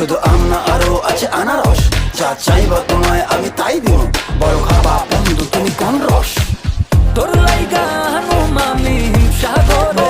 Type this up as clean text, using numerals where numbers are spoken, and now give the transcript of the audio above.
শুধু আম না আরো আছে আনারস, যা চাইবা তোমায় আমি তাই দিব, বড় খাবা বন্ধু তুমি কোন রস। তোর লাইগা হানুম আমি সাগরে